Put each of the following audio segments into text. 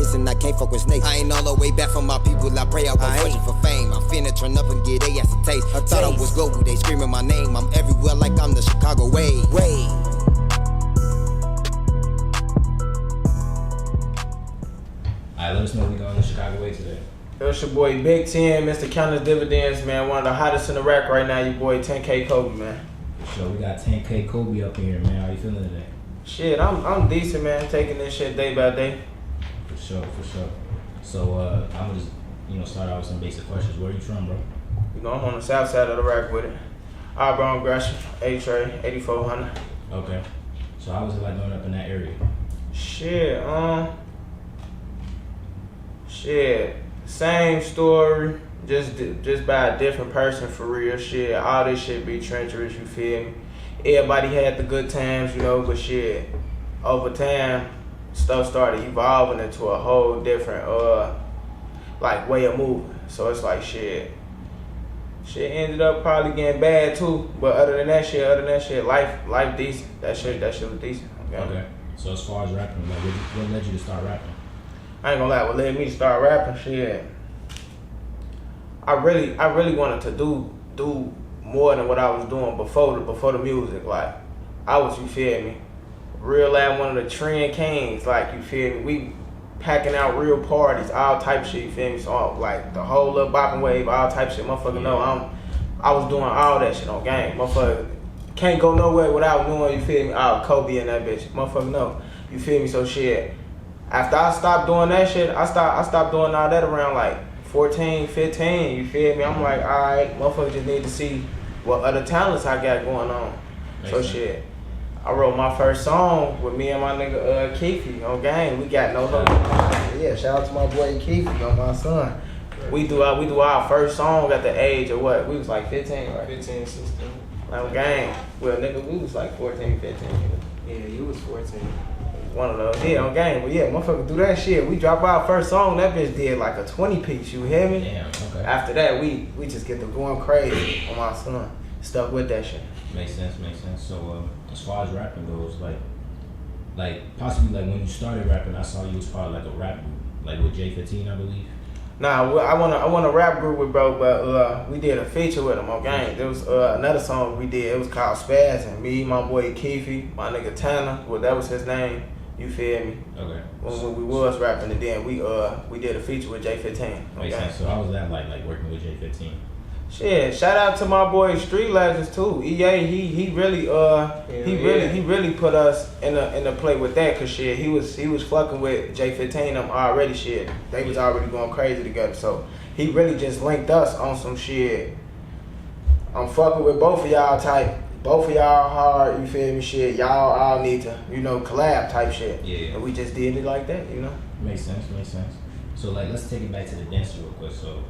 listen, I can't fuck with snakes. I ain't all the way back from my people, I pray I won't fortune for fame. I'm finna turn up and get they ass a taste. I thought I was global, they screaming my name. I'm everywhere like I'm the Chicago way. Alright, let us know we going to Chicago way today. It's your boy Big 10, Mr. Countless Dividends, man. One of the hottest in the rack right now, your boy 10K Kobee, man. So we got 10K Kobee up in here, man. How you feeling today? Shit, I'm decent, man. Taking this shit day by day. For sure. So I'm gonna just, start out with some basic questions. Where you from, bro? You know, I'm on the south side of the rack with it. Auburn, Gresham, A-Tray, 8400. Okay. So how was it like growing up in that area? Shit, same story, just by a different person for real. Shit, all this shit be treacherous, you feel me? Everybody had the good times, but shit, over time, stuff started evolving into a whole different, way of moving. So it's like shit ended up probably getting bad too. But other than that shit, life decent. That shit was decent. Okay. So as far as rapping, like, what led you to start rapping? I ain't gonna lie, what led me to start rapping, shit. I really wanted to do more than what I was doing before the music. Like, I was, you feel me, real life one of the trend kings. Like, you feel me, we packing out real parties, all type shit, you feel me? So like the whole little bopping wave, all type shit, motherfucker. No, I was doing all that shit on game, motherfucker. Can't go nowhere without doing, you feel me? Kobee and that bitch, motherfucker. No, you feel me? So shit. After I stopped doing that shit, I stopped doing all that around like 14, 15, you feel me? I'm like, alright, motherfucker just need to see what other talents I got going on. So shit, I wrote my first song with me and my nigga Kobee on game. We got no hope. Yeah, shout out to my boy Kobee on my son. We do our first song at the age of what? We was like 15, right? 15, 16. On game. Well, nigga, we was like 14, 15. Yeah, you was 14. One of those. Yeah, on game. But yeah, motherfucker do that shit. We drop our first song, that bitch did like a 20 piece, you hear me? Damn, okay. After that, we just get to going crazy on my son. Stuck with that shit. Makes sense. So as far as rapping goes, like possibly like when you started rapping, I saw you was part of like a rap group, like with J15, I believe. Nah, I want a rap group with bro, but we did a feature with him on game. There was another song we did. It was called Spaz, and me, my boy Kobee, my nigga Tanner, well that was his name. You feel me? Okay. When we was rapping, and then we did a feature with J15. Makes sense. So how was that like working with J15? Shit, shout out to my boy Street Legends too. EA, he really put us in the play with that, cause shit, he was fucking with J15 them already. Shit, they was already going crazy together. So he really just linked us on some shit. I'm fucking with both of y'all type. Both of y'all hard, you feel me? Shit, y'all all need to, collab type shit. Yeah. And we just did it like that, Makes sense. So like, let's take it back to the dancing real quick. So,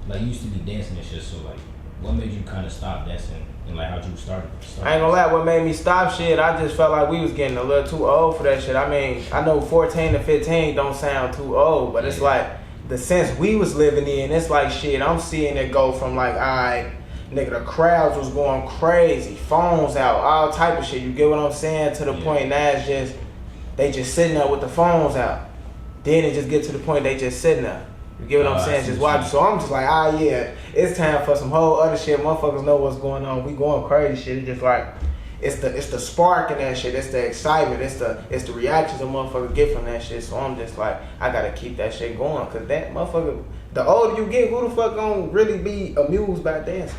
like, you used to be dancing and shit. So like, what made you kind of stop dancing, and like, how'd you start? I ain't gonna lie, what made me stop shit, I just felt like we was getting a little too old for that shit. I mean, I know 14 to 15 don't sound too old, but it's like the sense we was living in, it's like shit, I'm seeing it go from like, alright, nigga, the crowds was going crazy, phones out, all type of shit. You get what I'm saying? To the point now it's just, they just sitting there with the phones out. Then it just get to the point they just sitting there. You get what I'm saying? Just watch. So I'm just like, yeah, it's time for some whole other shit. Motherfuckers know what's going on. We going crazy shit. It's just like, it's the spark in that shit. It's the excitement. It's the reactions a motherfucker get from that shit. So I'm just like, I gotta keep that shit going, cause that motherfucker. The older you get, who the fuck gonna really be amused by dancing?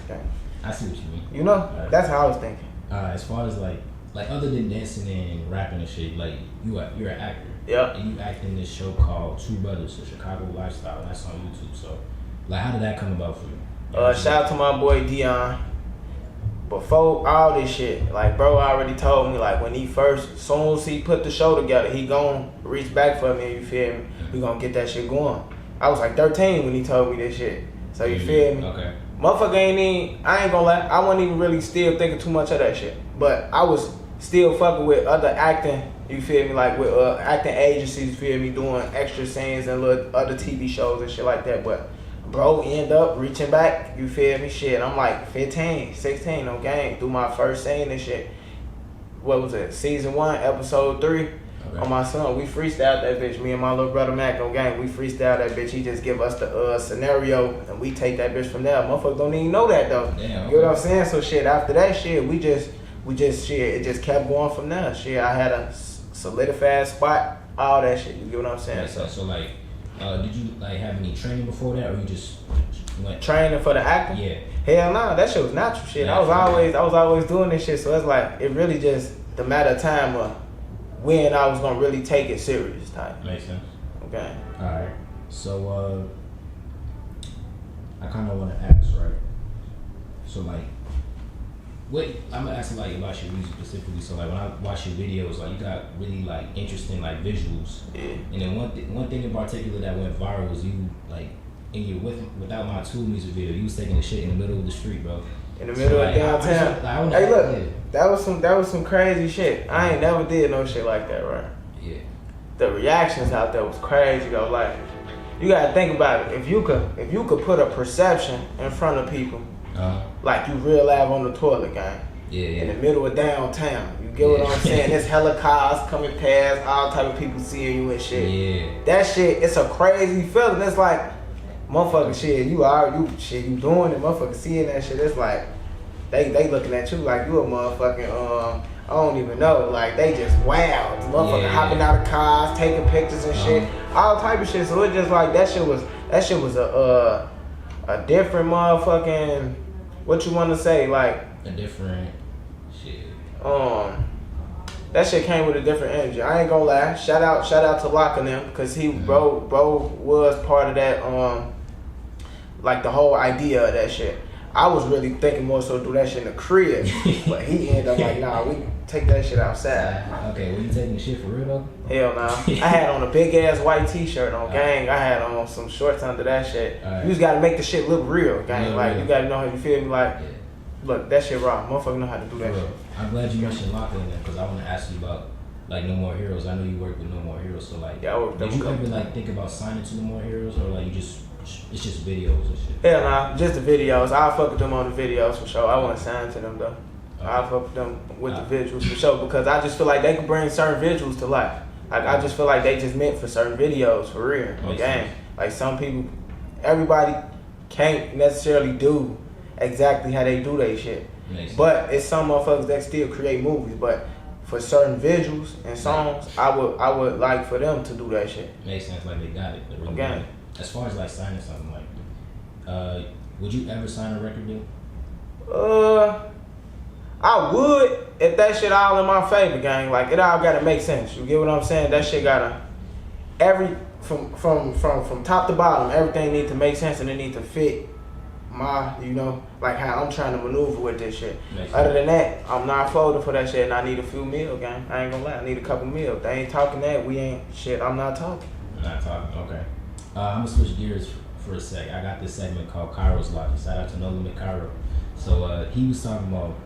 I see what you mean. That's how I was thinking. As far as like other than dancing and rapping and shit, like you're an actor. Yeah. And you act in this show called Two Brothers, a Chicago lifestyle, and that's on YouTube. So, like, how did that come about for you? Shout out to my boy Dion. Before all this shit, like, bro already told me, like, when he first, soon as he put the show together, he gon' reach back for me, you feel me? We gonna get that shit going. I was like 13 when he told me this shit. So you feel me? Okay. Motherfucker I ain't gonna lie, I wasn't even really still thinking too much of that shit. But I was still fucking with other acting, you feel me? Like with acting agencies, you feel me? Doing extra scenes and little other TV shows and shit like that. But bro end up reaching back, you feel me? Shit, I'm like 15, 16 on game, do my first scene and shit. What was it? Season 1, episode 3. On my son, we freestyled that bitch. Me and my little brother Mac on game, we freestyled that bitch. He just give us the scenario, and we take that bitch from there. Motherfuckers don't even know that though. Damn, You know what I'm saying? So shit, after that shit, we just shit. It just kept going from there. Shit, I had a solidified spot. All that shit. You get what I'm saying? So like, did you like have any training before that, or you just went training for the acting? Yeah. Hell no, that shit was natural shit. I was always doing this shit. So it's like it really just the matter of time of when I was gonna really take it serious type. Makes sense. Okay. All right. So I kind of want to ask, right? So like, what I'm gonna ask like about your music specifically. So like when I watch your videos, like you got really like interesting like visuals. Yeah. And then one thing in particular that went viral was you like in your Without My Tool music video, you was taking the shit in the middle of the street, bro. In the middle of downtown. Hey, look, that was some crazy shit. I ain't never did no shit like that, right? Yeah. The reactions out there was crazy though. Like, you gotta think about it. If you could put a perception in front of people, like you real live on the toilet, gang. Yeah. In the middle of downtown. You get what I'm saying? There's hella cars coming past, all type of people seeing you and shit. Yeah. That shit, it's a crazy feeling. It's like, motherfucker shit, you doing it, motherfucker seeing that shit. It's like they looking at you like you a motherfucking I don't even know, like they just wow, motherfucker hopping out of cars, taking pictures and shit, all type of shit. So it just like that shit was a different motherfucking, what you want to say, like a different shit. That shit came with a different energy. I ain't gonna lie. Shout out to Lock and them, cause bro was part of that like the whole idea of that shit. I was really thinking more so do that shit in the crib, but he ended up like, nah, we take that shit outside. Okay, were you taking the shit for real though? Hell nah. I had on a big ass white t-shirt on gang. I had on some shorts under that shit. You just gotta make the shit look real, gang. Like you gotta know how you feel me. Like, look, that shit raw. Motherfucker know how to do that shit. I'm glad you mentioned Lock in there because I want to ask you about like No More Heroes. I know you work with No More Heroes, so like, did you ever like think about signing to No More Heroes, or like it's just videos and shit? Hell nah, just the videos. I'll fuck with them on the videos for sure. I want to sign to them though. I'll fuck with them with the visuals for sure, because I just feel like they can bring certain visuals to life. Like I just feel like they just meant for certain videos for real. Again, like some people, everybody can't necessarily do exactly how they do their shit. But it's some motherfuckers that still create movies. But for certain visuals and songs, I would like for them to do that shit. Makes sense, like they got it. They really got it. As far as like signing something, like, would you ever sign a record deal? I would if that shit all in my favor, gang. Like it all gotta make sense. You get what I'm saying? That shit gotta from top to bottom, everything need to make sense and it need to fit my, like how I'm trying to maneuver with this shit. Other than that, I'm not folding for that shit and I need a few mil, gang. I ain't gonna lie, I need a couple mil. If they ain't talking that, we ain't shit, I'm not talking. Not talking, okay. I'm gonna switch gears for a sec. I got this segment called Cairo's Logic. Shout out to No Limit Cairo. So he was talking about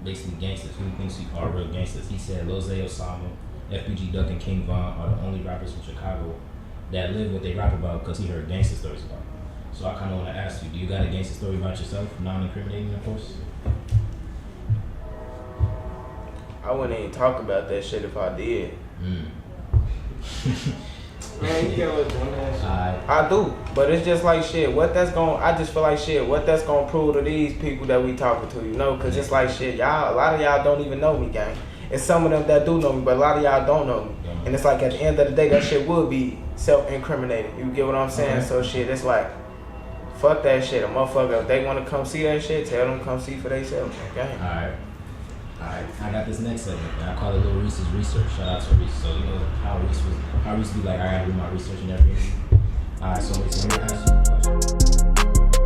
basically gangsters, who he thinks are real gangsters. He said Lil Zay Osama, FBG Duck, and King Von are the only rappers from Chicago that live what they rap about because he heard gangster stories about them. So I kind of want to ask you, do you got a gangster story about yourself, non-incriminating of course? I wouldn't even talk about that shit if I did. Man, you can't let them that shit. I do, but it's just like shit. I just feel like shit. What that's gonna prove to these people that we talking to, Because it's like shit. Y'all, a lot of y'all don't even know me, gang. It's some of them that do know me, but a lot of y'all don't know me. And it's like at the end of the day, that shit would be self-incriminating. You get what I'm saying? So shit, it's like, fuck that shit. A motherfucker, if they want to come see that shit, tell them to come see for themselves. Okay. Alright, I got this next segment, and I call it Little Reese's Research. Shout out to Reese. So you know how Reese be like, I gotta do my research and everything. Alright, so here I ask you a question.